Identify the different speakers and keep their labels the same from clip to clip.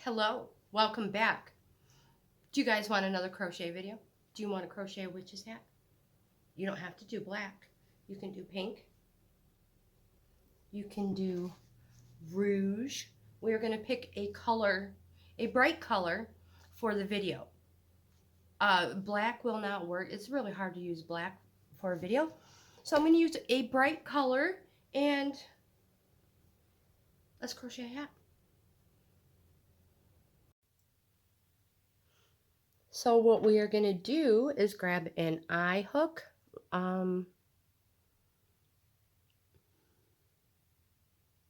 Speaker 1: Hello, welcome back. Do you guys want another crochet video? Do you want to crochet a witch's hat? You don't have to do black. You can do pink. You can do rouge. We're going to pick a color, a bright color for the video. Black will not work. It's really hard to use black for a video. So I'm going to use a bright color and let's crochet a hat. So what we are going to do is grab an eye hook. Eye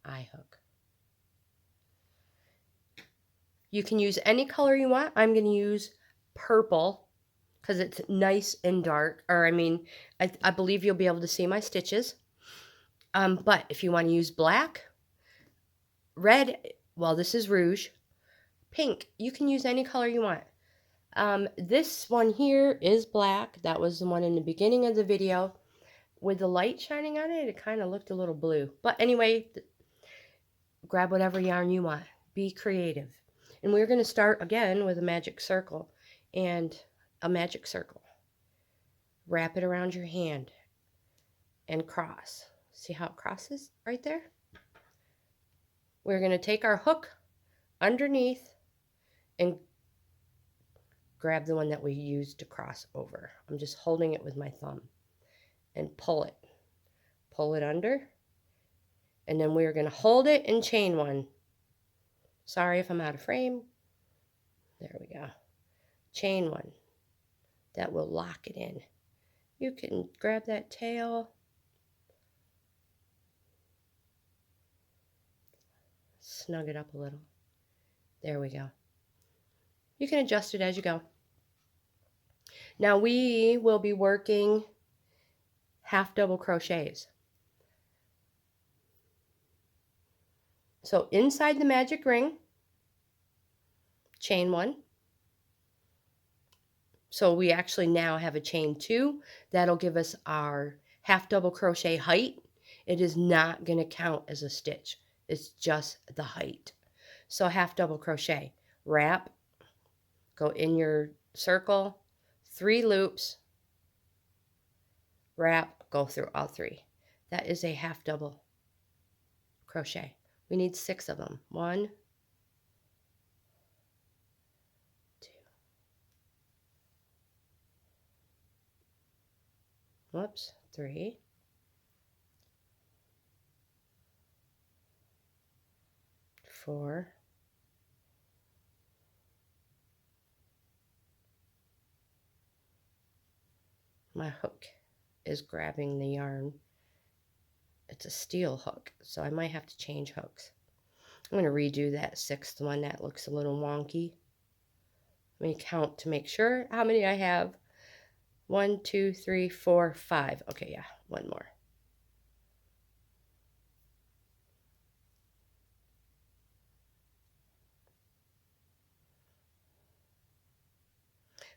Speaker 1: hook. You can use any color you want. I'm going to use purple because it's nice and dark. Or I believe you'll be able to see my stitches. But if you want to use black, red, well, this is rouge, pink, you can use any color you want. This one here is black. That was the one in the beginning of the video. With the light shining on it, it kind of looked a little blue. But anyway, grab whatever yarn you want. Be creative. And we're going to start again with a magic circle and a magic circle. Wrap it around your hand and cross. See how it crosses right there? We're going to take our hook underneath and grab the one that we used to cross over. I'm just holding it with my thumb and pull it. Pull it under. And then we're going to hold it and chain one. Sorry if I'm out of frame. There we go. Chain one. That will lock it in. You can grab that tail. Snug it up a little. There we go. You can adjust it as you go. Now we will be working half double crochets. So inside the magic ring, chain one. So we actually now have a chain two. That'll give us our half double crochet height. It is not going to count as a stitch. It's just the height. So half double crochet, wrap, go in your circle, 3 loops, wrap, go through all 3. That is a half double crochet. We need 6 of them. 1, 2. Whoops, 3. 4. 5. My hook is grabbing the yarn. It's a steel hook, so I might have to change hooks. I'm going to redo that 6th one. That looks a little wonky. Let me count to make sure how many I have. 1, 2, 3, 4, 5. Okay, yeah, one more.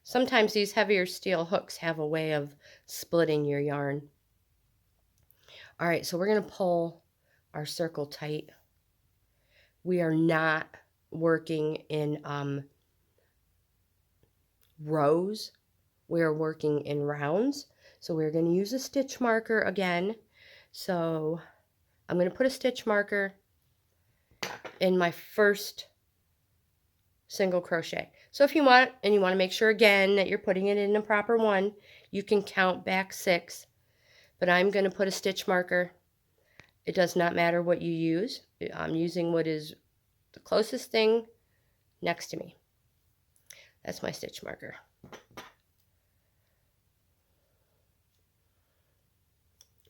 Speaker 1: Sometimes these heavier steel hooks have a way of splitting your yarn. All right, so we're going to pull our circle tight. We are not working in rows. We're working in rounds. So we're going to use a stitch marker again. So I'm going to put a stitch marker in my first single crochet. So if you want, and you want to make sure again that you're putting it in the proper one, you can count back 6. But I'm going to put a stitch marker. It does not matter what you use. I'm using what is the closest thing next to me. That's my stitch marker.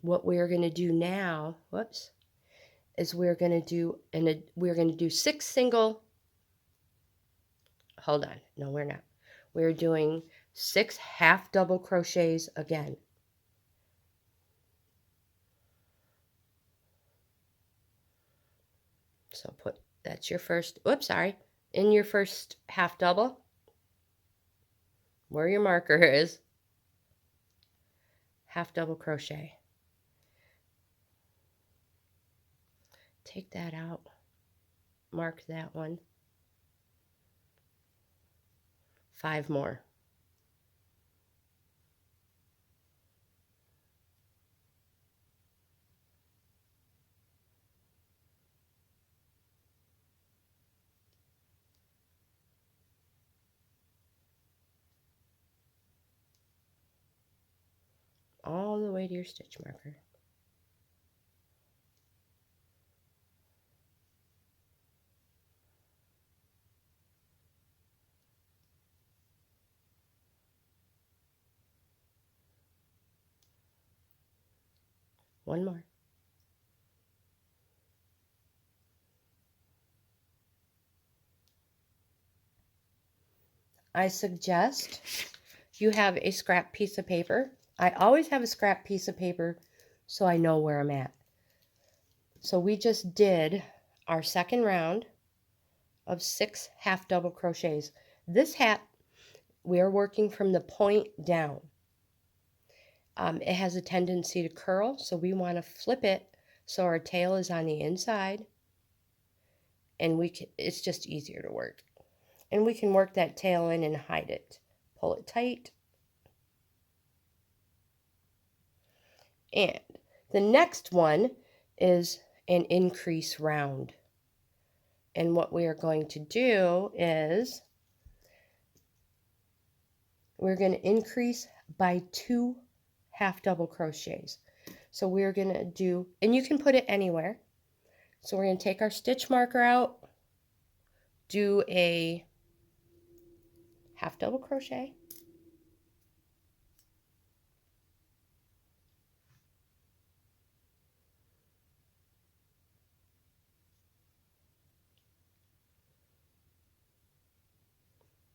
Speaker 1: What we're going to do now, whoops, is we're going to do 6 single. Hold on. No, we're not. We're doing 6 half double crochets again. So that's your first, in your first half double, where your marker is, half double crochet. Take that out, mark that one. 5 more. All the way to your stitch marker. One more. I suggest you have a scrap piece of paper. I always have a scrap piece of paper so I know where I'm at. So we just did our second round of 6 half double crochets. This hat, we are working from the point down. It has a tendency to curl, so we want to flip it so our tail is on the inside, and it's just easier to work. And we can work that tail in and hide it. Pull it tight. And the next one is an increase round. And what we are going to do is we're going to increase by 2 half double crochets. So we're going to do, and you can put it anywhere. So we're going to take our stitch marker out, do a half double crochet,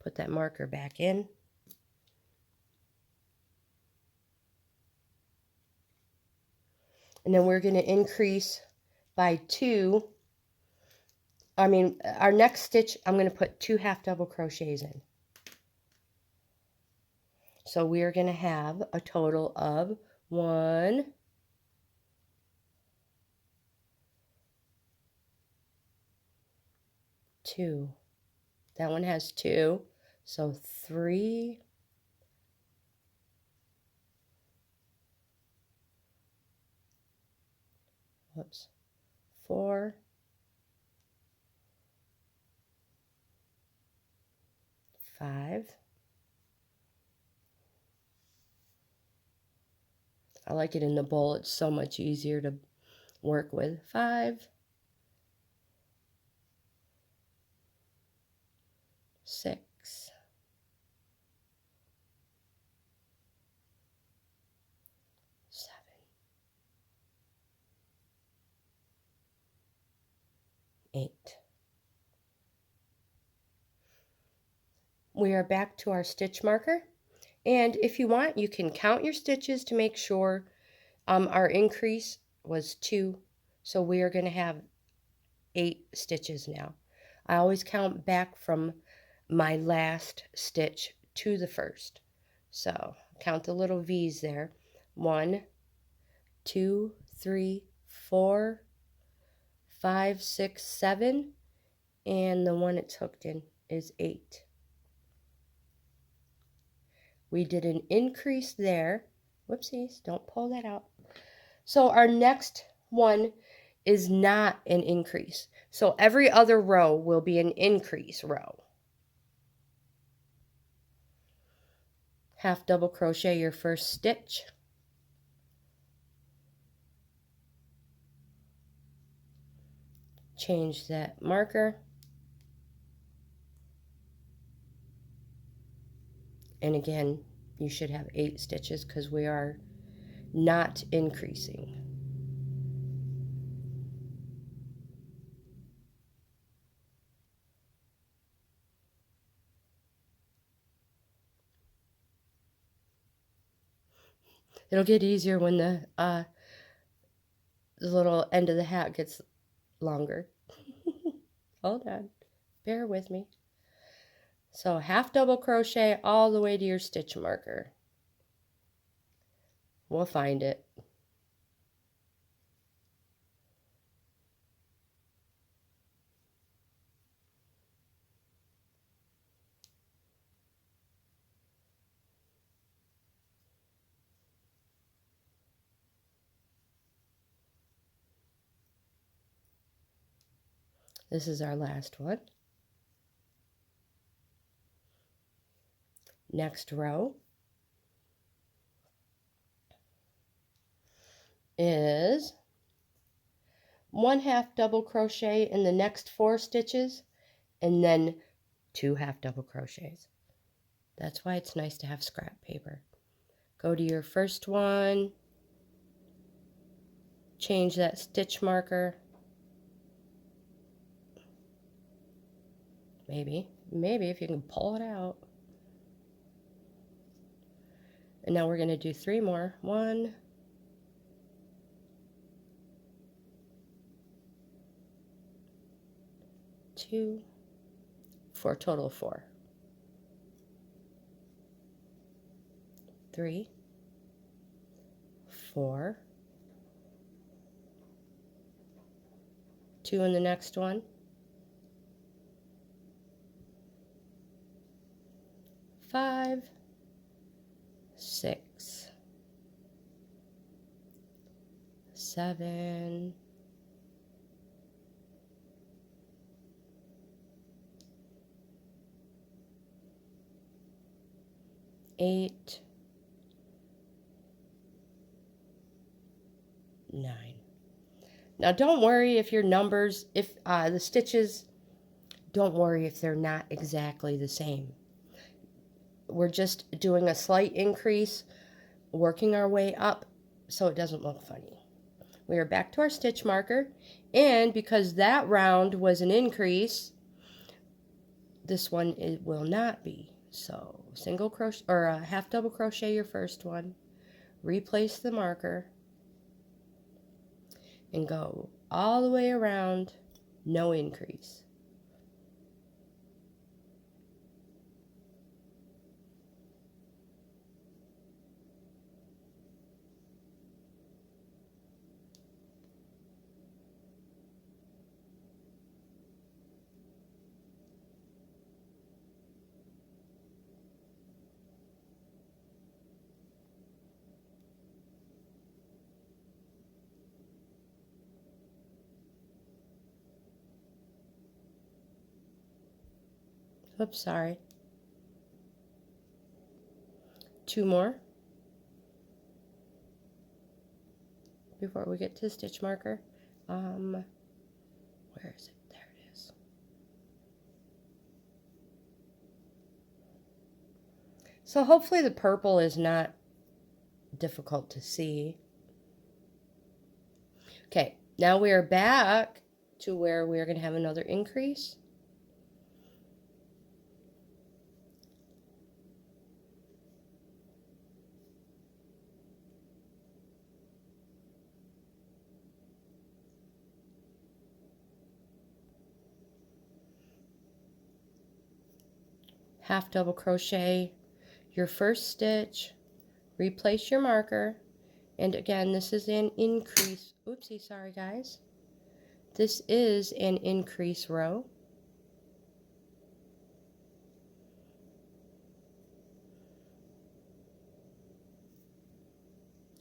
Speaker 1: put that marker back in, and then we're going to increase by 2. Our next stitch, I'm going to put 2 half double crochets in. So we are going to have a total of 1, 2. That one has 2, so 3, 4, 5. I like it in the bowl. It's so much easier to work with. 5, 6, 7, 8. We are back to our stitch marker, and if you want, you can count your stitches to make sure our increase was 2, so we are going to have 8 stitches now. I always count back from my last stitch to the first. So count the little V's there. 1, 2, 3, 4, 5, 6, 7, and the one it's hooked in is 8. We did an increase there. Whoopsies, don't pull that out. So our next one is not an increase. So every other row will be an increase row. Half double crochet your first stitch. Change that marker. And again, you should have 8 stitches because we are not increasing. It'll get easier when the little end of the hat gets longer. Hold on, bear with me. So half double crochet all the way to your stitch marker. We'll find it. This is our last one. Next row is 1/2 double crochet in the next 4 stitches and then 2 half double crochets. That's why it's nice to have scrap paper. Go to your first one, change that stitch marker. Maybe if you can pull it out. And now we're going to do 3 more. 1, 2, for a total of 4. 3, 4, 2 in the next one, 5, 6, 7, 8, 9. Now don't worry if your numbers, if the stitches, don't worry if they're not exactly the same. We're just doing a slight increase, working our way up so it doesn't look funny. We are back to our stitch marker, and because that round was an increase, this one it will not be. So single crochet or a half double crochet your first one, replace the marker, and go all the way around, no increase. Oops, sorry. 2 more before we get to the stitch marker. Where is it? There it is. So hopefully the purple is not difficult to see. Okay, now we are back to where we're going to have another increase. Half double crochet your first stitch, replace your marker, and again this is an increase. Oopsie, sorry guys. This is an increase row.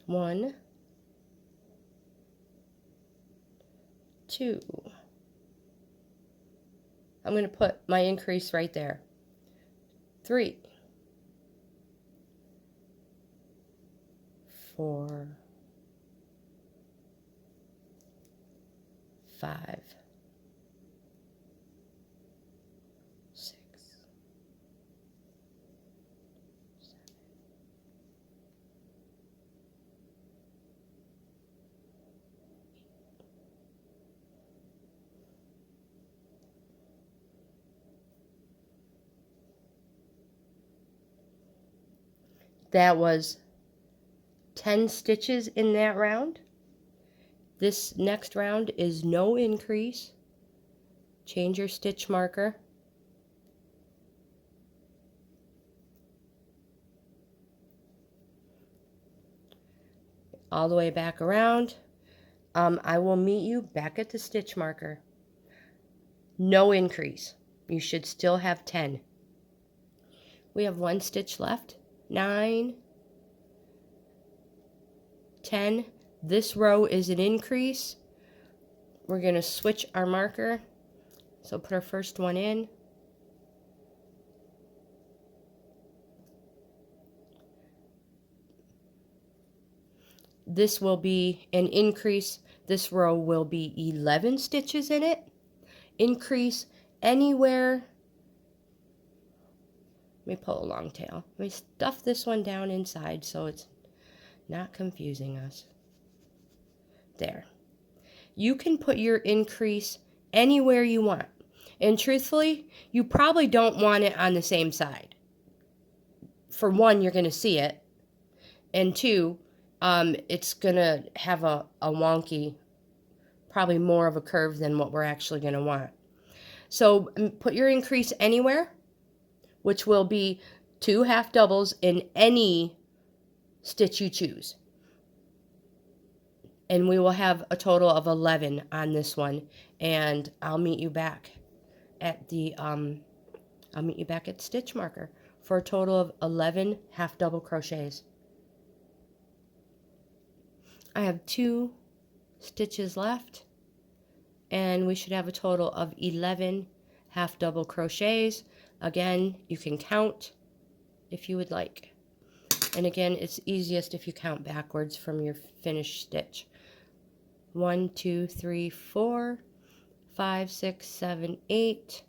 Speaker 1: One, 2. I'm going to put my increase right there. 3, 4, 5, 6, 7. That was 10 stitches in that round. This next round is no increase. Change your stitch marker. All the way back around. I will meet you back at the stitch marker. No increase. You should still have 10. We have 1 stitch left. 9, 10. This row is an increase. We're going to switch our marker So put our first one in. This will be an increase. This row will be 11 stitches in it. Increase anywhere. Let me pull a long tail. Let me stuff this one down inside so it's not confusing us. There. You can put your increase anywhere you want. And truthfully, you probably don't want it on the same side. For one, you're going to see it. And two, it's going to have a wonky, probably more of a curve than what we're actually going to want. So put your increase anywhere, which will be 2 half doubles in any stitch you choose. And we will have a total of 11 on this one. And I'll meet you back at the stitch marker for a total of 11 half double crochets. I have 2 stitches left, and we should have a total of 11 half double crochets. Again, you can count if you would like. And again, it's easiest if you count backwards from your finished stitch. 1, 2, 3, 4, 5, 6, 7, 8,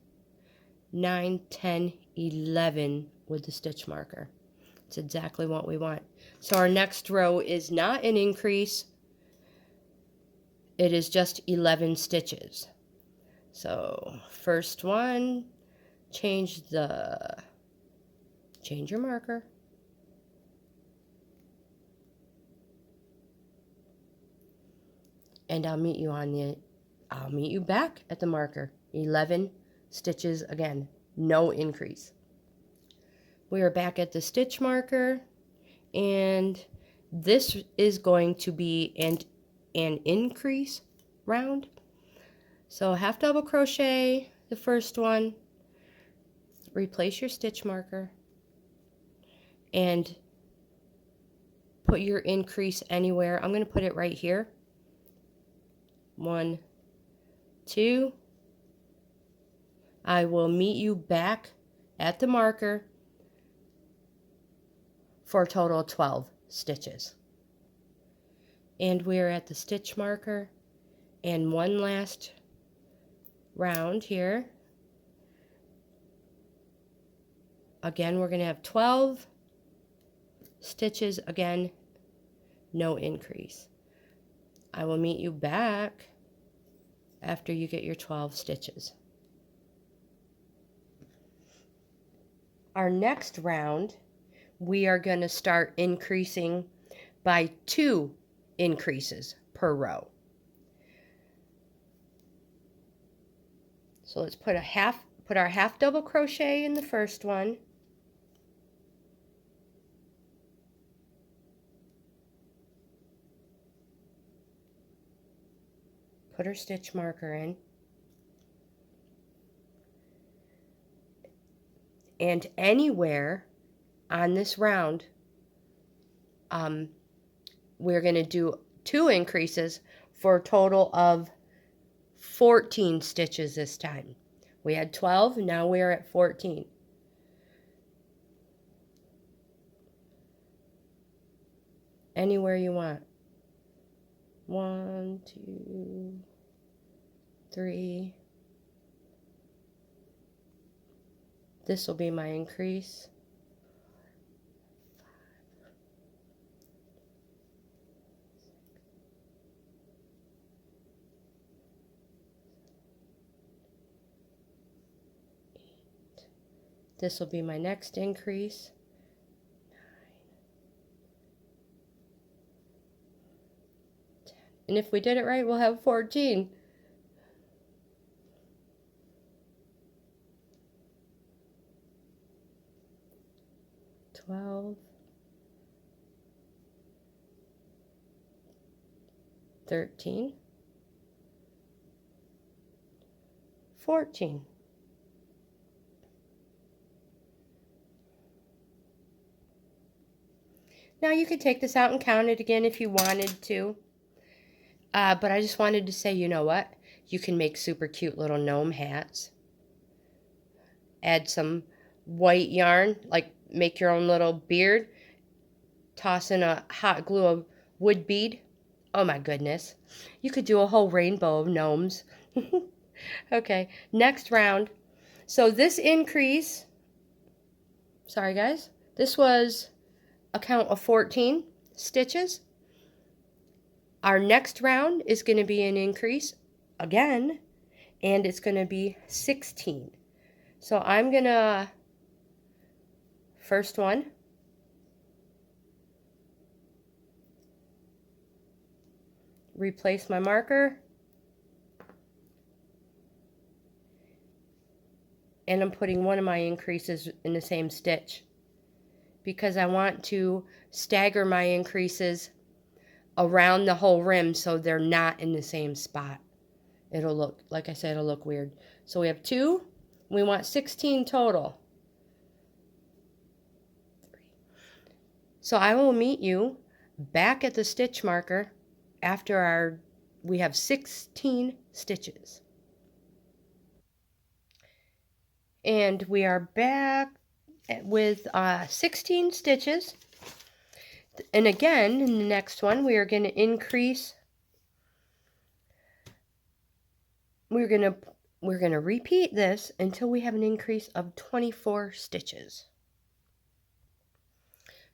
Speaker 1: 9, 10, 11 with the stitch marker. It's exactly what we want. So our next row is not an increase. It is just 11 stitches. So first one, change your marker. And I'll meet you back at the marker. 11 stitches again, no increase. We are back at the stitch marker, and this is going to be an increase round. So half double crochet the first one, replace your stitch marker, and put your increase anywhere. I'm going to put it right here. 1, 2. I will meet you back at the marker for a total of 12 stitches. And we're at the stitch marker, and one last round here. Again, we're going to have 12 stitches. Again, no increase. I will meet you back after you get your 12 stitches. Our next round, we are going to start increasing by 2 increases per row. So let's put our half double crochet in the first one. Put our stitch marker in. And anywhere on this round, we're going to do 2 increases for a total of 14 stitches this time. We had 12, now we're at 14. Anywhere you want. 1, 2, 3. This will be my increase. 8. This will be my next increase. 9, 10. And if we did it right, we'll have 14. 12, 13, 14. Now you could take this out and count it again if you wanted to, but I just wanted to say, you know what? You can make super cute little gnome hats. Add some white yarn, like make your own little beard. Toss in a hot glue of wood bead. Oh my goodness. You could do a whole rainbow of gnomes. Okay, next round. So this increase, sorry guys, this was a count of 14 stitches. Our next round is going to be an increase again, and it's going to be 16. So I'm going to, first one, replace my marker, and I'm putting one of my increases in the same stitch because I want to stagger my increases around the whole rim so they're not in the same spot. It'll look, like I said, it'll look weird. So we have 2, we want 16 total. So I will meet you back at the stitch marker after we have 16 stitches. And we are back with 16 stitches. And again, in the next one, we are going to increase. We're going to repeat this until we have an increase of 24 stitches.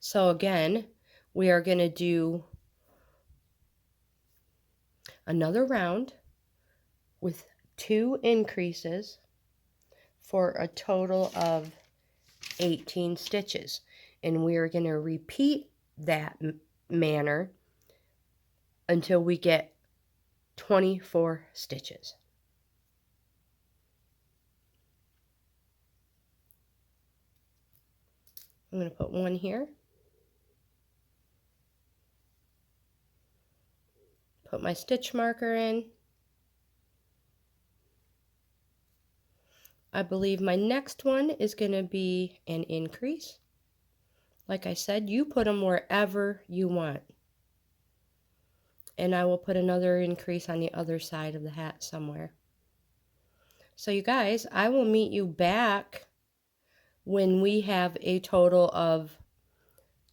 Speaker 1: So again, we are going to do another round with 2 increases for a total of 18 stitches. And we are going to repeat that manner until we get 24 stitches. I'm going to put one here. Put my stitch marker in. I believe my next one is going to be an increase. Like I said, you put them wherever you want. And I will put another increase on the other side of the hat somewhere. So you guys, I will meet you back when we have a total of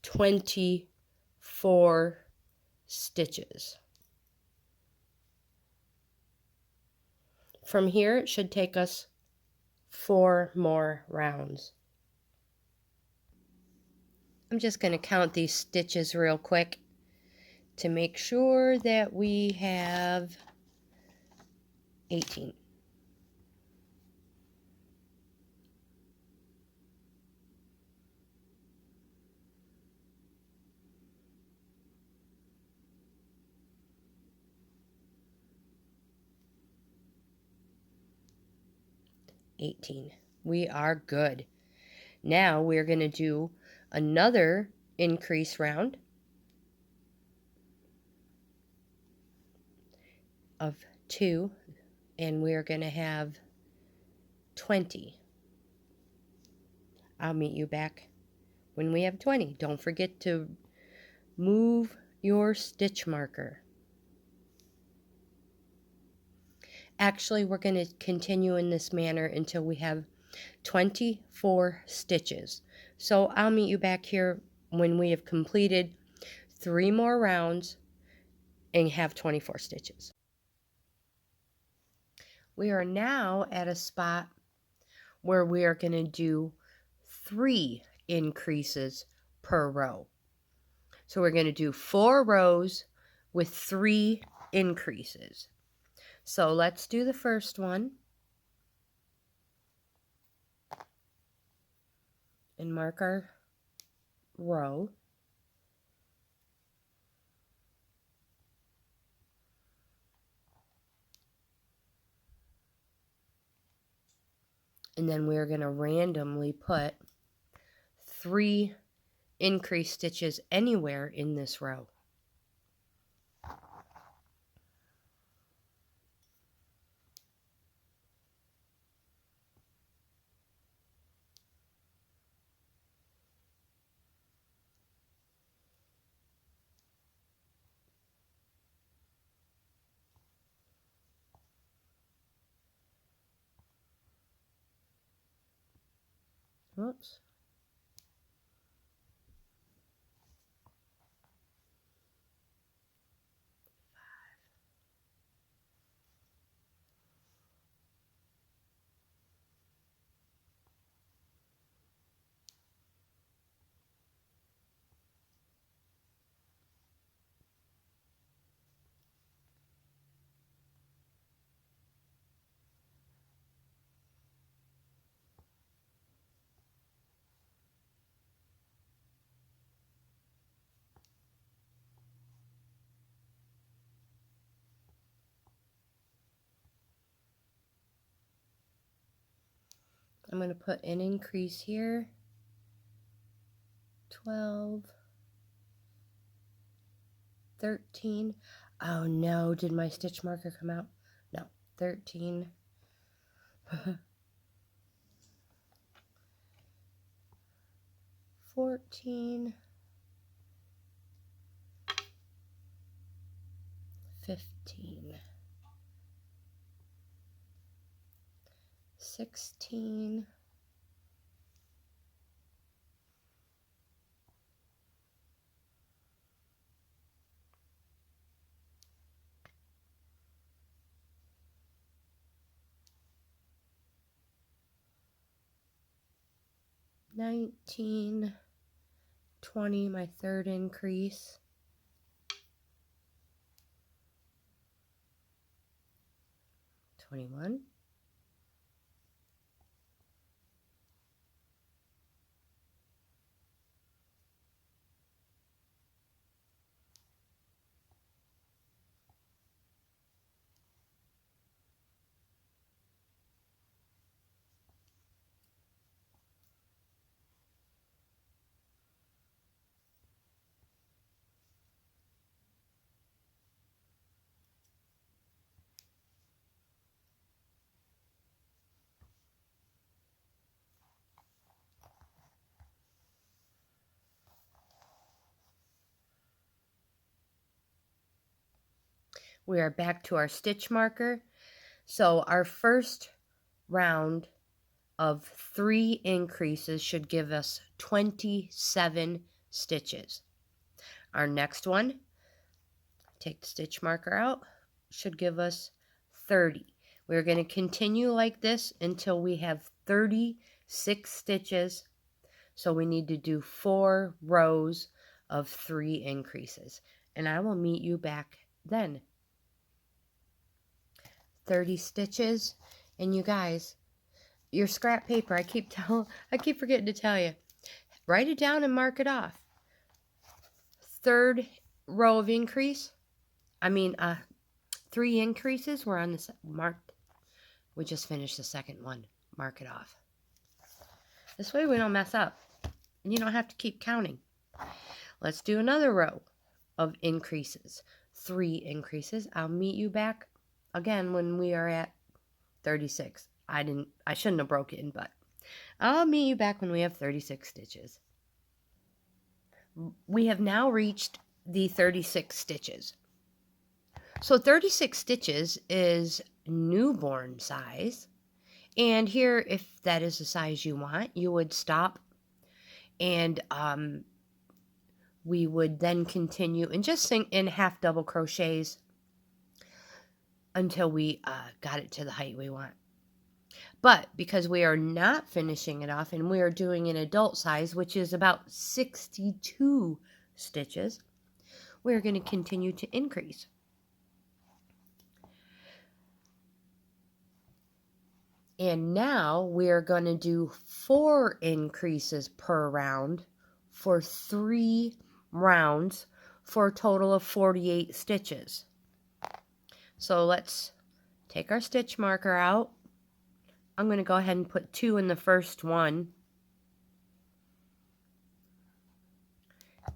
Speaker 1: 24 stitches. From here, it should take us 4 more rounds. I'm just going to count these stitches real quick to make sure that we have 18. We are good. Now we're going to do another increase round of 2, and we're going to have 20. I'll meet you back when we have 20. Don't forget to move your stitch marker. Actually, we're going to continue in this manner until we have 24 stitches. So I'll meet you back here when we have completed 3 more rounds and have 24 stitches. We are now at a spot where we are going to do 3 increases per row. So we're going to do 4 rows with 3 increases. So let's do the first one and mark our row. And then we're going to randomly put 3 increase stitches anywhere in this row. Whoops. I'm going to put an increase here. 12, 13. Oh no, did my stitch marker come out? No, 13. 14, 15, 16, 19, 20, my third increase, 21, we are back to our stitch marker. So our first round of 3 increases should give us 27 stitches. Our next one, take the stitch marker out, should give us 30. We're going to continue like this until we have 36 stitches. So we need to do 4 rows of 3 increases. And I will meet you back then. 30 stitches. And you guys, your scrap paper, I keep forgetting to tell you. Write it down and mark it off. 3rd row of increase. 3 increases. We're on the marked. We just finished the second one. Mark it off. This way we don't mess up. And you don't have to keep counting. Let's do another row of increases. 3 increases. I'll meet you back again when we are at 36. I shouldn't have broke it, but I'll meet you back when we have 36 stitches. We have now reached the 36 stitches. So 36 stitches is newborn size. And here, if that is the size you want, you would stop and we would then continue and just sink in half double crochets until we got it to the height we want. But because we are not finishing it off and we are doing an adult size, which is about 62 stitches, we're going to continue to increase. And now we're going to do 4 increases per round for 3 rounds for a total of 48 stitches. So let's take our stitch marker out. I'm going to go ahead and put 2 in the first one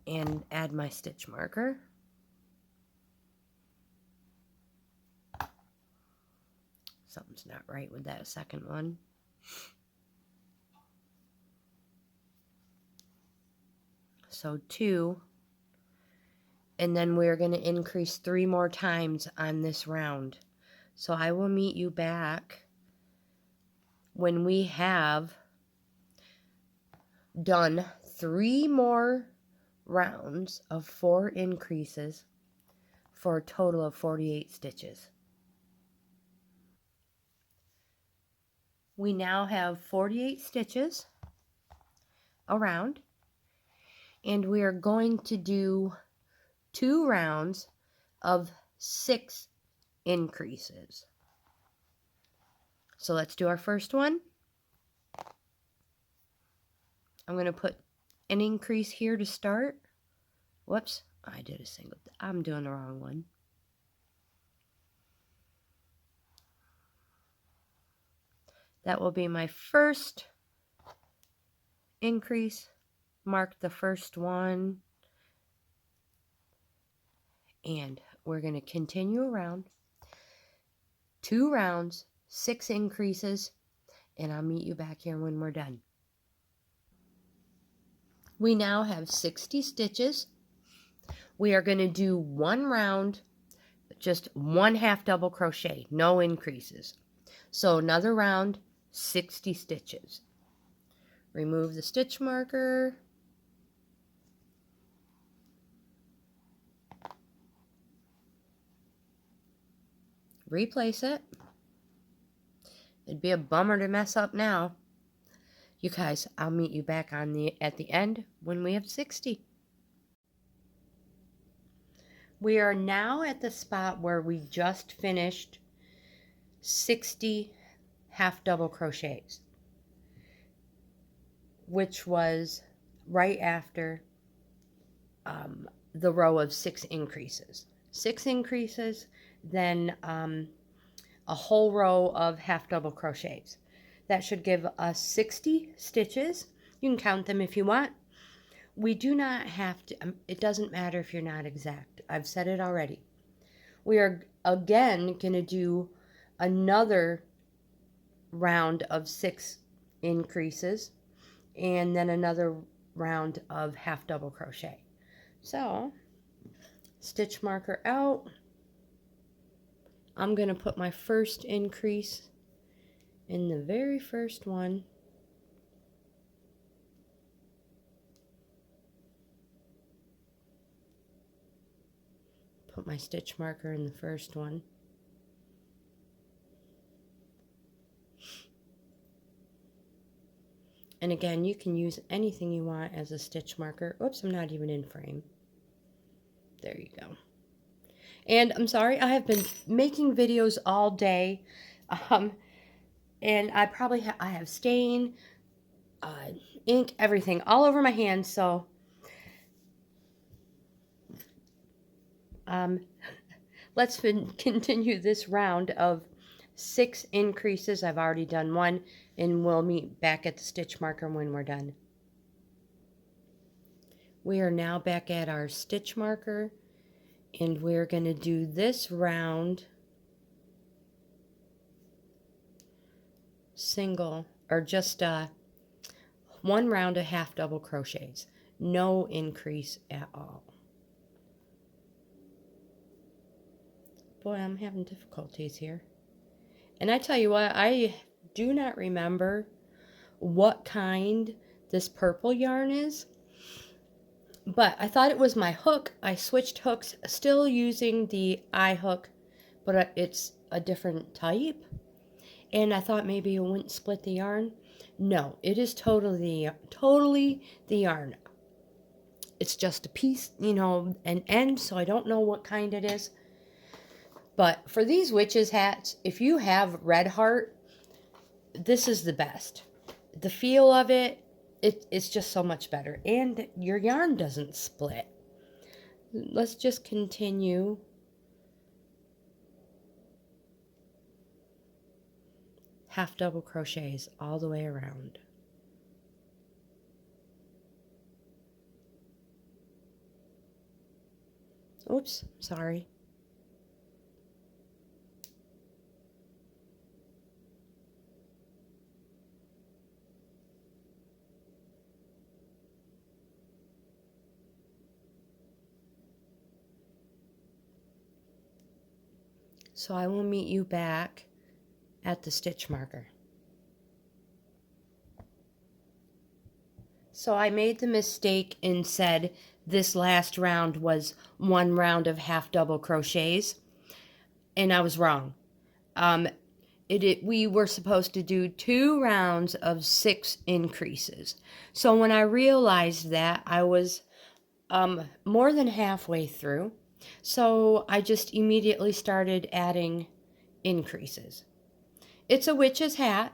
Speaker 1: and add my stitch marker. Something's not right with that second one. So 2, and then we're going to increase 3 more times on this round. So I will meet you back when we have done 3 more rounds of 4 increases for a total of 48 stitches. We now have 48 stitches around, and we are going to do 2 rounds of 6 increases. So let's do our first one. I'm going to put an increase here to start. Whoops, I did a single. I'm doing the wrong one. That will be my first increase. Mark the first one. And we're going to continue around. 2 rounds, 6 increases, and I'll meet you back here when we're done. We now have 60 stitches. We are going to do 1 round, just 1 half double crochet, no increases. So another round, 60 stitches. Remove the stitch marker. Replace it. It'd be a bummer to mess up now. You guys, I'll meet you back at the end when we have 60. We are now at the spot where we just finished 60 half double crochets, which was right after the row of 6 increases. 6 increases, then a whole row of half double crochets. That should give us 60 stitches. You can count them if you want. We do not have to, it doesn't matter if you're not exact. I've said it already. We are again going to do another round of 6 increases and then another round of half double crochet. So, stitch marker out. I'm going to put my first increase in the very first one. Put my stitch marker in the first one. And again, you can use anything you want as a stitch marker. Oops, I'm not even in frame. There you go. And I'm sorry, I have been making videos all day. And I have stain, ink, everything all over my hands. So let's continue this round of 6 increases. I've already done 1, and we'll meet back at the stitch marker when we're done. We are now back at our stitch marker, and we're going to do this round single, or just 1 round of half double crochets. No increase at all. Boy, I'm having difficulties here. And I tell you what, I do not remember what kind this purple yarn is, but I thought it was my hook. I switched hooks, still using the eye hook, but it's a different type. And I thought maybe it wouldn't split the yarn. No, it is totally the yarn. It's just a piece, you know, an end, so I don't know what kind it is. But for these witches hats, if you have red heart, this is the best. The feel of it, it's just so much better. And your yarn doesn't split. Let's just continue. Half double crochets all the way around. Oops, sorry. So I will meet you back at the stitch marker. So I made the mistake and said this last round was 1 round of half double crochets, and I was wrong. We were supposed to do 2 rounds of 6 increases. So when I realized that, I was more than halfway through. So I just immediately started adding increases. It's a witch's hat.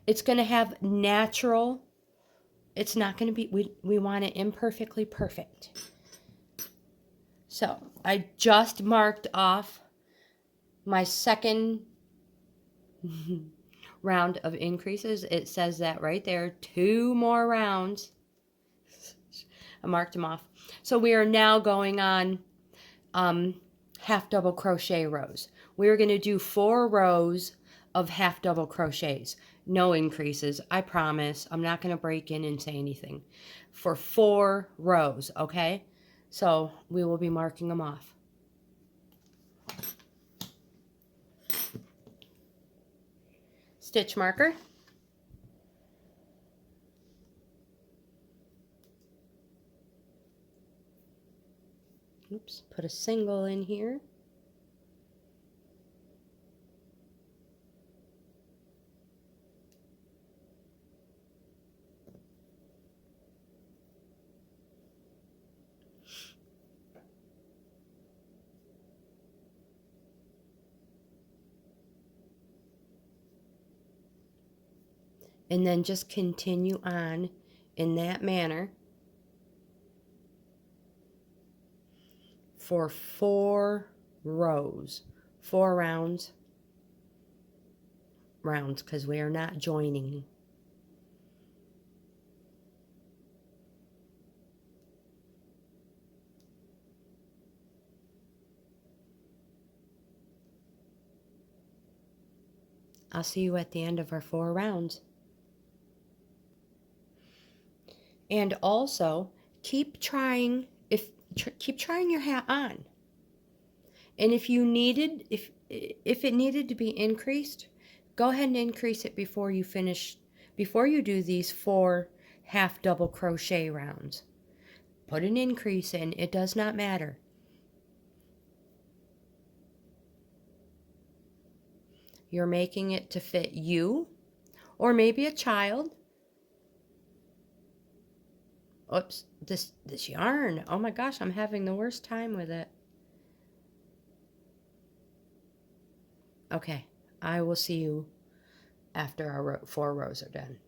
Speaker 1: It's going to have natural. It's not going to be, we want it imperfectly perfect. So I just marked off my second round of increases. It says that right there, 2 more rounds. I marked them off. So we are now going on half double crochet rows. We're going to do 4 rows of half double crochets. No increases, I promise. I'm not going to break in and say anything. For 4 rows, okay? So we will be marking them off. Stitch marker. Oops, put a single in here. And then just continue on in that manner for 4 rows, 4 rounds, because we are not joining. I'll see you at the end of our 4 rounds. And also, keep trying your hat on. And if you needed, if it needed to be increased, go ahead and increase it before you do these 4 half double crochet rounds. Put an increase in, it does not matter. You're making it to fit you, or maybe a child. Oops, this yarn. Oh my gosh, I'm having the worst time with it. Okay, I will see you after our 4 rows are done.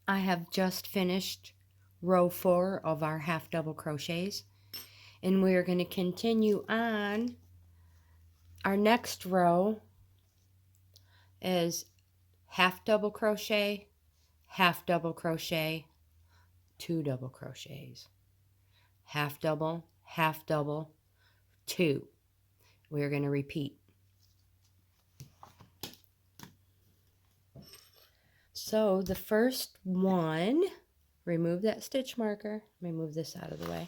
Speaker 1: I have just finished row 4 of our half double crochets, and we are going to continue on. Our next row is half double crochet, half double crochet, 2 double crochets, half double, 2. We're going to repeat. So the first one, remove that stitch marker. Let me move this out of the way.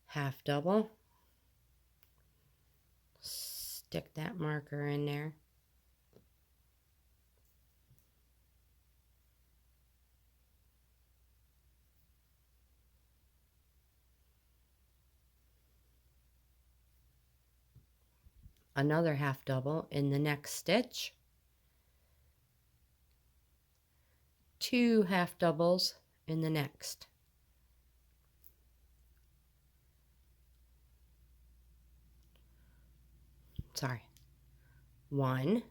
Speaker 1: Half double. Stick that marker in there. Another half double in the next stitch. 2 half doubles in the next. sorry, 1,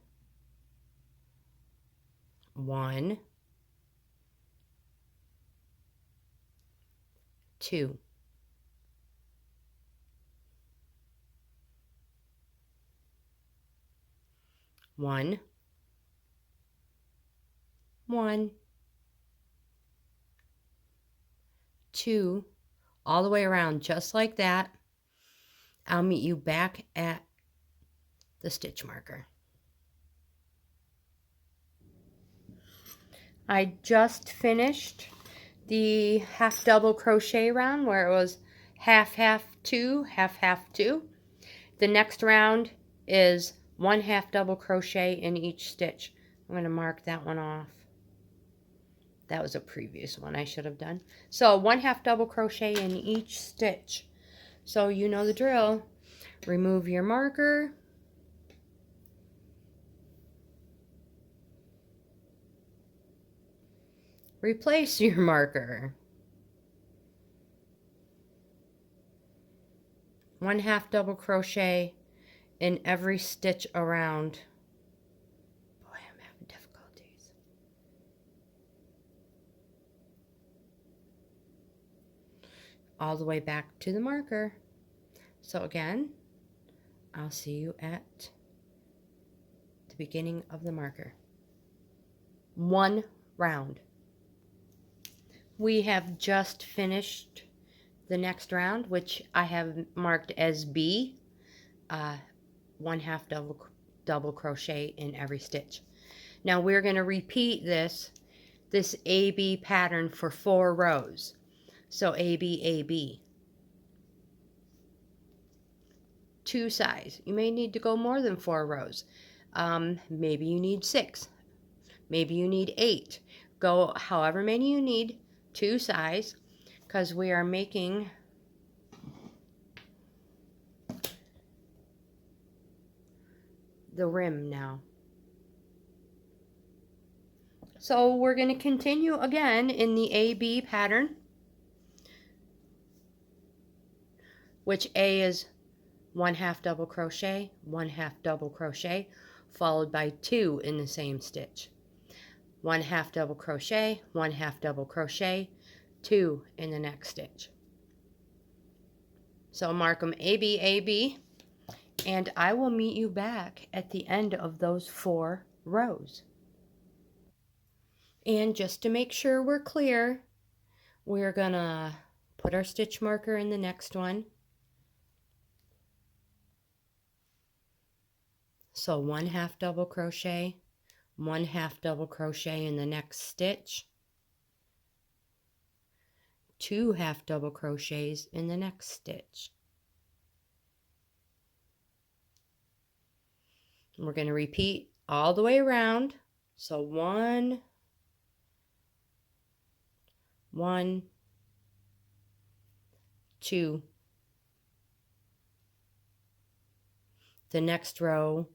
Speaker 1: 1, 2, 1, 1, 2, all the way around just like that. I'll meet you back at the stitch marker. I just finished the half double crochet round where it was half half 2, half half 2. The next round is 1 half double crochet in each stitch. I'm going to mark that one off. That was a previous one I should have done. So 1 half double crochet in each stitch. So you know the drill. Remove your marker. Replace your marker. 1 half double crochet in every stitch around. Boy, I'm having difficulties. All the way back to the marker. So again, I'll see you at the beginning of the marker. 1 round. We have just finished the next round, which I have marked as B. 1 half double crochet in every stitch. Now we're going to repeat this AB pattern for 4 rows. So AB, AB. 2 sides. You may need to go more than 4 rows. Maybe you need 6. Maybe you need 8. Go however many you need. 2 sides, because we are making the rim now. So we're going to continue again in the AB pattern, which A is 1 half double crochet, 1 half double crochet, followed by 2 in the same stitch. 1 half double crochet, 1 half double crochet, 2 in the next stitch. So mark them AB, AB, and I will meet you back at the end of those 4 rows. And just to make sure we're clear, we're gonna put our stitch marker in the next one. So 1 half double crochet, 1 half double crochet in the next stitch, 2 half double crochets in the next stitch. And we're going to repeat all the way around. So 1, 1, 2. The next row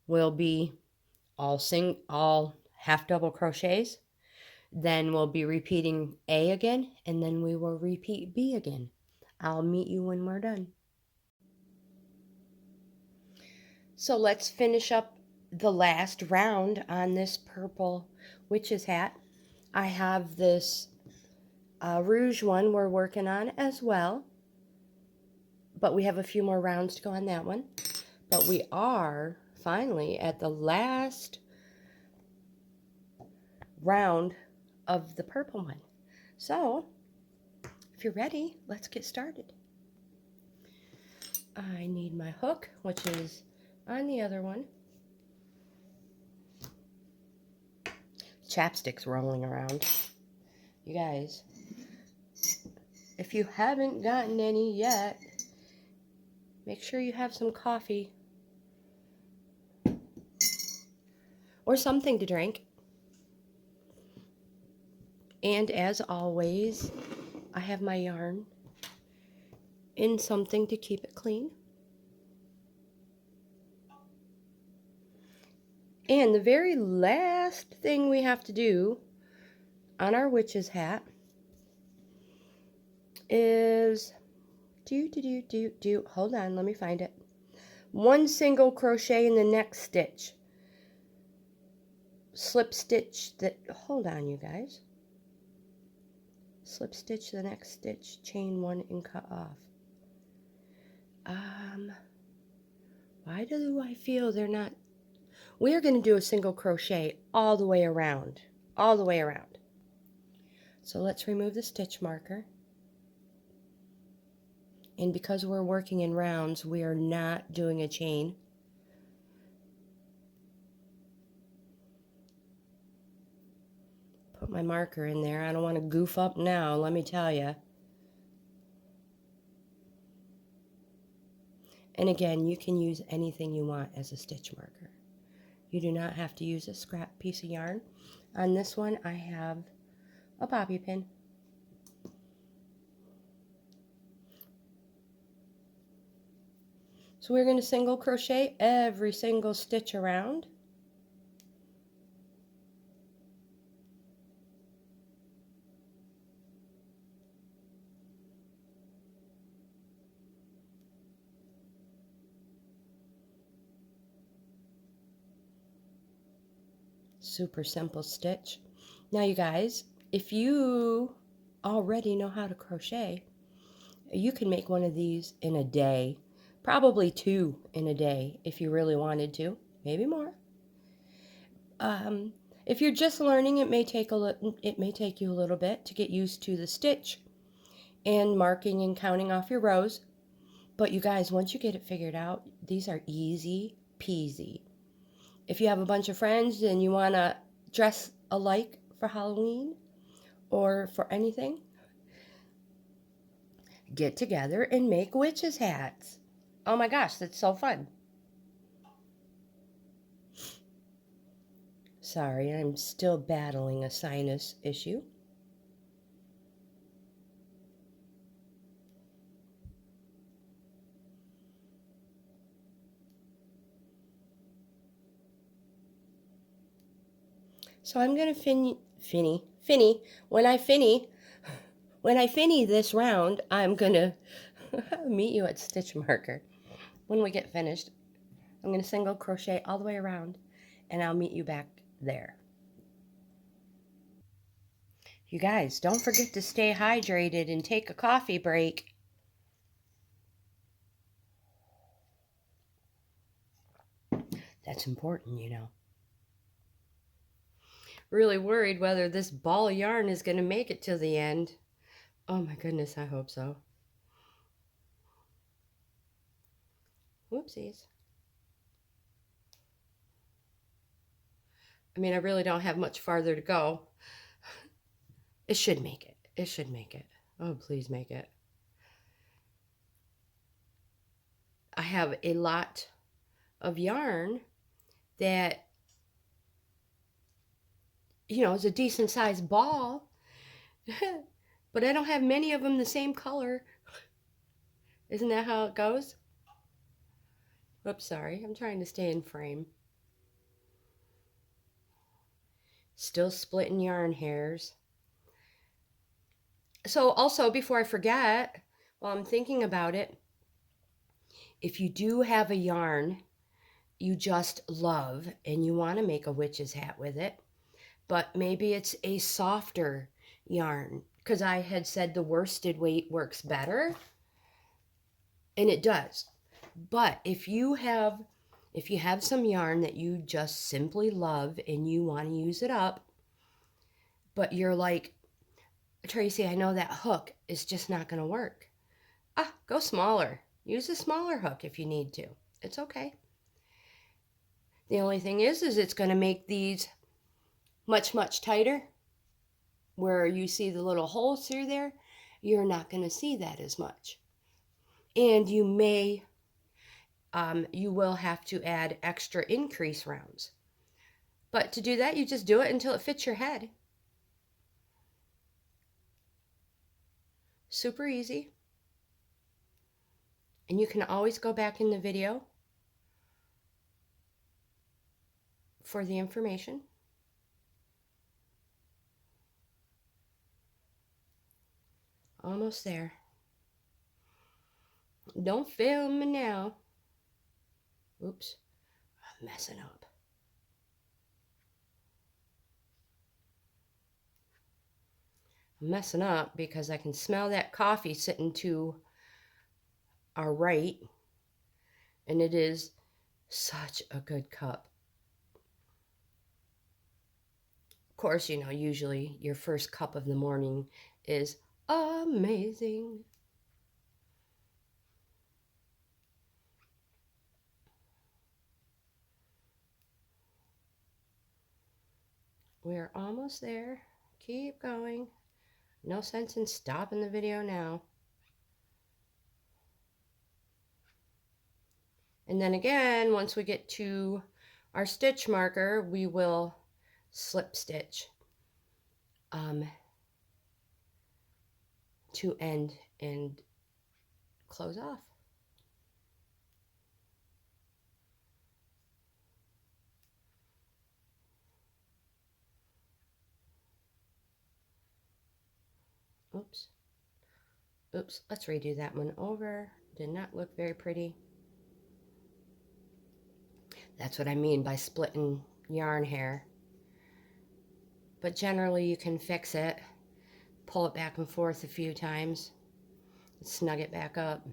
Speaker 1: will be all half double crochets. Then we'll be repeating A again, and then we will repeat B again. I'll meet you when we're done. So let's finish up the last round on this purple witch's hat. I have this rouge one we're working on as well, but we have a few more rounds to go on that one. But we are finally at the last round of the purple one. So if you're ready, let's get started. I need my hook, which is on the other one. Chapstick's rolling around. You guys, if you haven't gotten any yet, make sure you have some coffee or something to drink. And as always, I have my yarn in something to keep it clean. And the very last thing we have to do on our witch's hat is hold on, let me find it. 1 single crochet in the next stitch, slip stitch that, hold on you guys, slip stitch the next stitch, chain 1 and cut off. Why do I feel they're not? We're going to do a single crochet all the way around, all the way around. So let's remove the stitch marker. And because we're working in rounds, we are not doing a chain. Put my marker in there. I don't want to goof up now, let me tell you. And again, you can use anything you want as a stitch marker. You do not have to use a scrap piece of yarn. On this one, I have a bobby pin. So we're going to single crochet every single stitch around. Super simple stitch. Now you guys, if you already know how to crochet, you can make one of these in a day. Probably 2 in a day if you really wanted to, maybe more. If you're just learning, it may take you a little bit to get used to the stitch and marking and counting off your rows. But you guys, once you get it figured out, these are easy peasy. If you have a bunch of friends and you want to dress alike for Halloween or for anything, get together and make witches' hats. Oh my gosh, that's so fun. Sorry, I'm still battling a sinus issue. So I'm going to when I finish this round, I'm going to meet you at stitch marker. When we get finished, I'm going to single crochet all the way around, and I'll meet you back there. You guys, don't forget to stay hydrated and take a coffee break. That's important, you know. Really worried whether this ball of yarn is going to make it to the end. Oh my goodness, I hope so. Whoopsies. I mean, I really don't have much farther to go. It should make it. It should make it. Oh, please make it. I have a lot of yarn that, you know, is a decent sized ball. But I don't have many of them the same color. Isn't that how it goes? Oops, sorry. I'm trying to stay in frame. Still splitting yarn hairs. So also, before I forget, while I'm thinking about it, if you do have a yarn you just love and you want to make a witch's hat with it, but maybe it's a softer yarn, because I had said the worsted weight works better, and it does. But if you have some yarn that you just simply love and you want to use it up, but you're like, Tracy, I know that hook is just not going to work. Go smaller. Use a smaller hook if you need to. It's okay. The only thing is it's going to make these much, much tighter. Where you see the little holes through there, you're not going to see that as much. And you will have to add extra increase rounds. But to do that, you just do it until it fits your head. Super easy. And you can always go back in the video for the information. Almost there. Don't film me now. Oops, I'm messing up. I'm messing up because I can smell that coffee sitting to our right, and it is such a good cup. Of course, you know, usually your first cup of the morning is amazing. We're almost there. Keep going. No sense in stopping the video now. And then again, once we get to our stitch marker, we will slip stitch to end and close off. Oops. Oops, let's redo that one over. Did not look very pretty. That's what I mean by splitting yarn hair. But generally you can fix it. Pull it back and forth a few times. Snug it back up.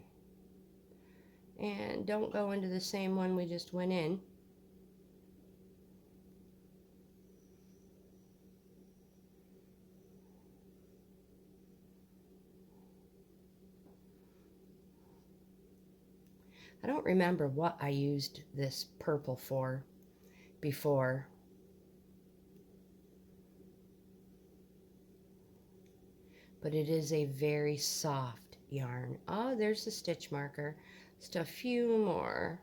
Speaker 1: And don't go into the same one we just went in. I don't remember what I used this purple for before. But it is a very soft yarn. Oh, there's the stitch marker. Just a few more.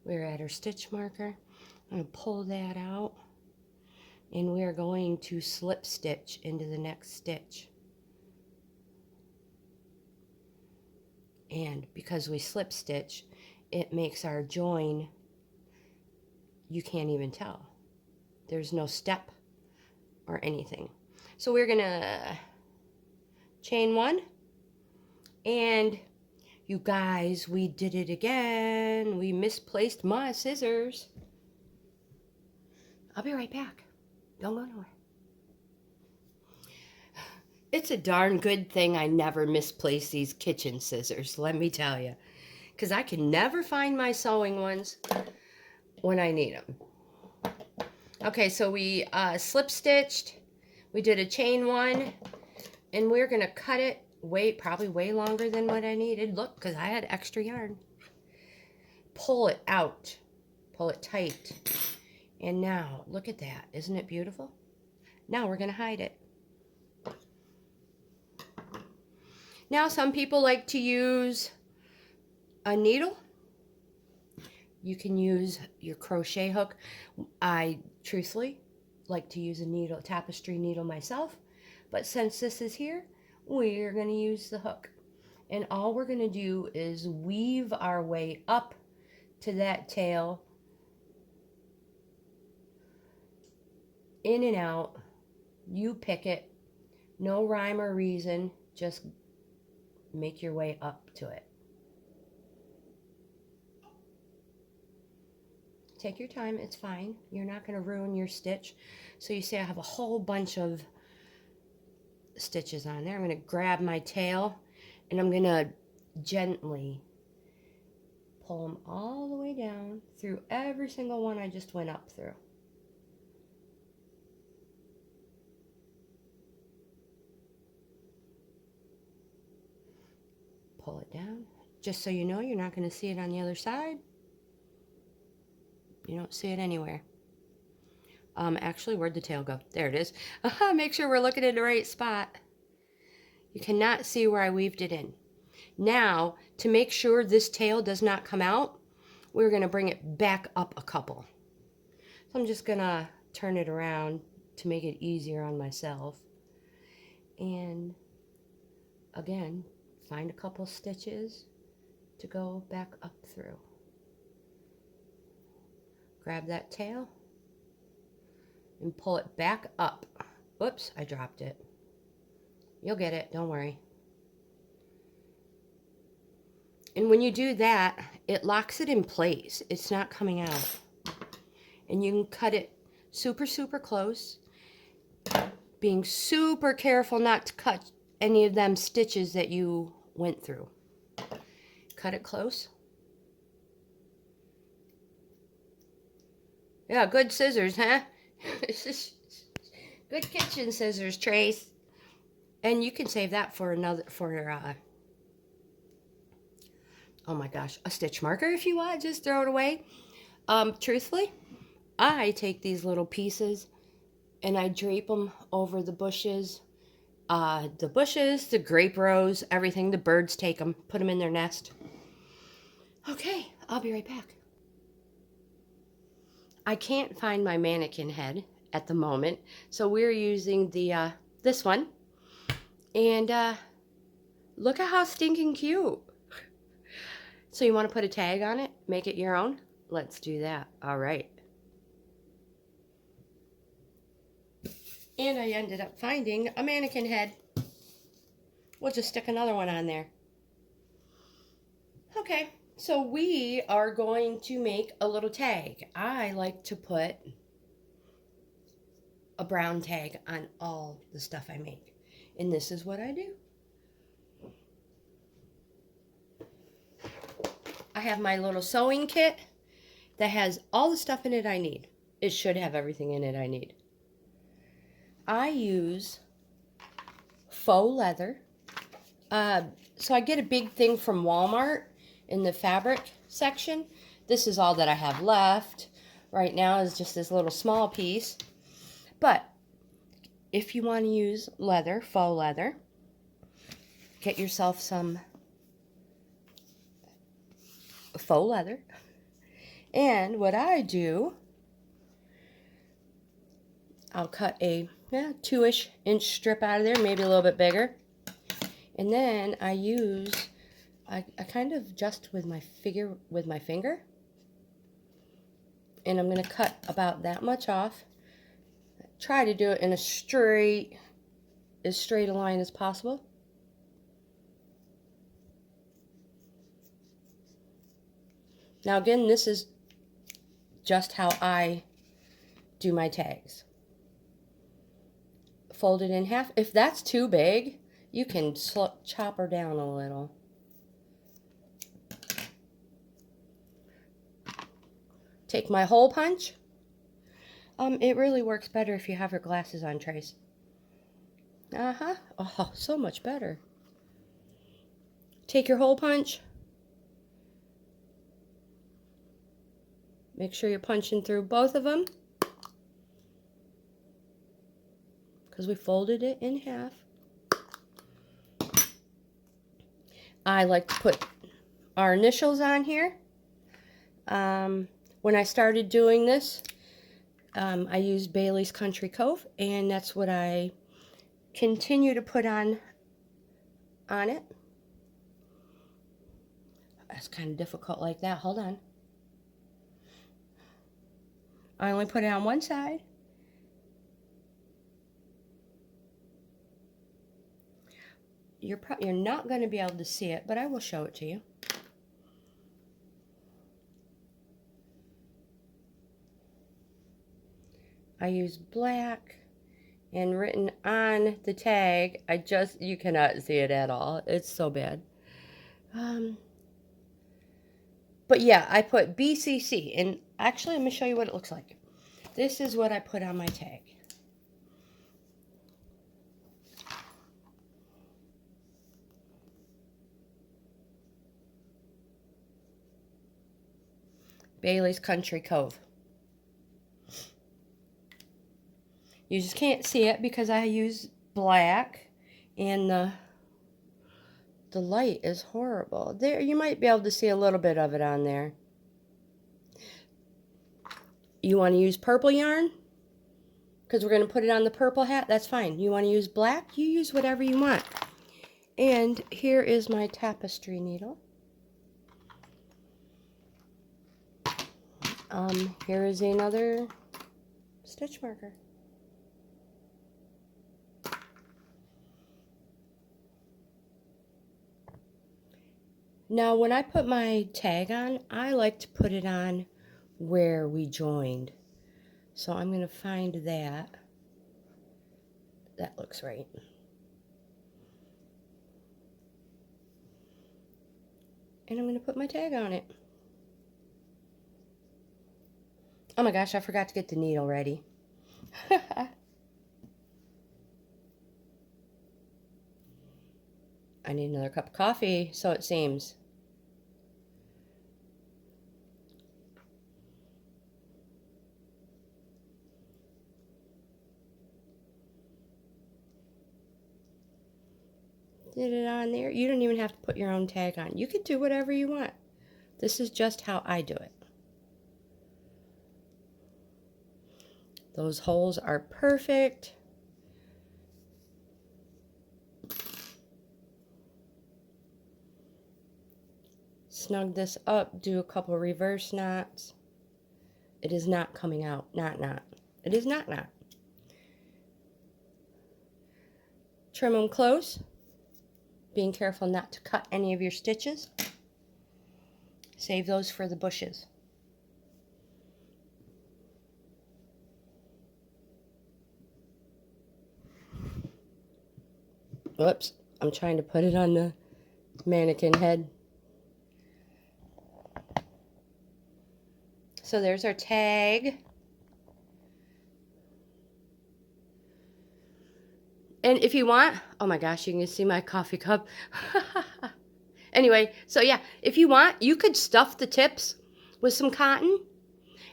Speaker 1: We're at our stitch marker. I'm going to pull that out, and we're going to slip stitch into the next stitch. And because we slip stitch, it makes our join, you can't even tell. There's no step or anything. So we're going to chain one, and you guys, we did it again. We misplaced my scissors. I'll be right back. Don't go nowhere. It's a darn good thing I never misplace these kitchen scissors, let me tell you. Because I can never find my sewing ones when I need them. Okay, so we slip stitched. We did a chain one. And we're going to cut it probably way longer than what I needed. Look, because I had extra yarn. Pull it out. Pull it tight. And now, look at that. Isn't it beautiful? Now we're going to hide it. Now some people like to use a needle. You can use your crochet hook. I truthfully like to use a needle, tapestry needle myself. But since this is here, we're going to use the hook. And all we're going to do is weave our way up to that tail, in and out. You pick it. No rhyme or reason. Just make your way up to it. Take your time. It's fine. You're not going to ruin your stitch. So you see I have a whole bunch of stitches on there. I'm going to grab my tail and I'm going to gently pull them all the way down through every single one I just went up through. Pull it down. Just so you know, you're not going to see it on the other side. You don't see it anywhere. Actually, where'd the tail go? There it is. Make sure we're looking in the right spot. You cannot see where I weaved it in. Now, to make sure this tail does not come out, we're going to bring it back up a couple. So I'm just going to turn it around to make it easier on myself. And again, find a couple stitches to go back up through. Grab that tail and pull it back up. Whoops, I dropped it. You'll get it, don't worry. And when you do that, it locks it in place. It's not coming out. And you can cut it super, super close, being super careful not to cut any of them stitches that you went through. Cut it close. Yeah, good scissors, huh? Good kitchen scissors, Trace. And you can save that for another, oh my gosh, a stitch marker if you want. Just throw it away. Truthfully, I take these little pieces and I drape them over the bushes. The grape rows, everything. The birds take them, put them in their nest. Okay, I'll be right back. I can't find my mannequin head at the moment, so we're using the this one. And look at how stinking cute. So you want to put a tag on it, make it your own? Let's do that. All right. And I ended up finding a mannequin head. We'll just stick another one on there. Okay, so we are going to make a little tag. I like to put a brown tag on all the stuff I make. And this is what I do. I have my little sewing kit that has all the stuff in it I need. It should have everything in it I need. I use faux leather. So I get a big thing from Walmart in the fabric section. This is all that I have left. Right now is just this little small piece. But if you want to use leather, faux leather, get yourself some faux leather. And what I do, I'll cut a 2-ish inch strip out of there, maybe a little bit bigger. And then I kind of adjust with my finger. And I'm going to cut about that much off. Try to do it in as straight a line as possible. Now again, this is just how I do my tags. Fold it in half. If that's too big, you can chop her down a little. Take my hole punch. It really works better if you have your glasses on, Trace. Oh, so much better. Take your hole punch. Make sure you're punching through both of them, because we folded it in half. I like to put our initials on here. When I started doing this, I used Bailey's Country Cove, and that's what I continue to put on it. That's kind of difficult like that. Hold on. I only put it on one side. You're not going to be able to see it, but I will show it to you. I use black, and written on the tag, you cannot see it at all. It's so bad. But yeah, I put BCC, and actually, let me show you what it looks like. This is what I put on my tag. Bailey's Country Cove. You just can't see it because I use black, and the light is horrible. There, you might be able to see a little bit of it on there. You want to use purple yarn? Because we're going to put it on the purple hat, that's fine. You want to use black? You use whatever you want. And here is my tapestry needle. Here is another stitch marker. Now, when I put my tag on, I like to put it on where we joined. So I'm going to find that. That looks right. And I'm going to put my tag on it. Oh my gosh, I forgot to get the needle ready. I need another cup of coffee, so it seems. Did it on there. You don't even have to put your own tag on. You can do whatever you want. This is just how I do it. Those holes are perfect. Snug this up, do a couple reverse knots. It is not coming out. Not. It is not. Trim them close, being careful not to cut any of your stitches. Save those for the bushes. Whoops, I'm trying to put it on the mannequin head. So there's our tag. And if you want, oh my gosh, you can see my coffee cup. Anyway, so yeah, if you want, you could stuff the tips with some cotton.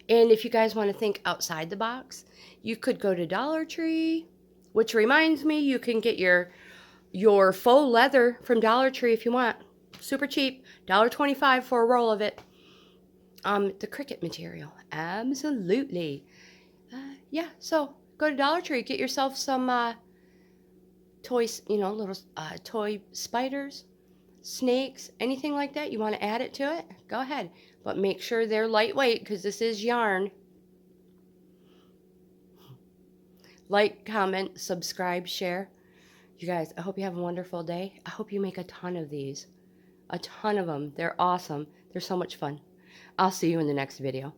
Speaker 1: And if you guys want to think outside the box, you could go to Dollar Tree, which reminds me, you can get your faux leather from Dollar Tree if you want. Super cheap, $1.25 for a roll of it. The cricket material, absolutely. Yeah, so go to Dollar Tree, get yourself some toys, you know, little toy spiders, snakes, anything like that. You want to add it to it, go ahead. But make sure they're lightweight because this is yarn. Like, comment, subscribe, share. You guys, I hope you have a wonderful day. I hope you make a ton of these. A ton of them. They're awesome. They're so much fun. I'll see you in the next video.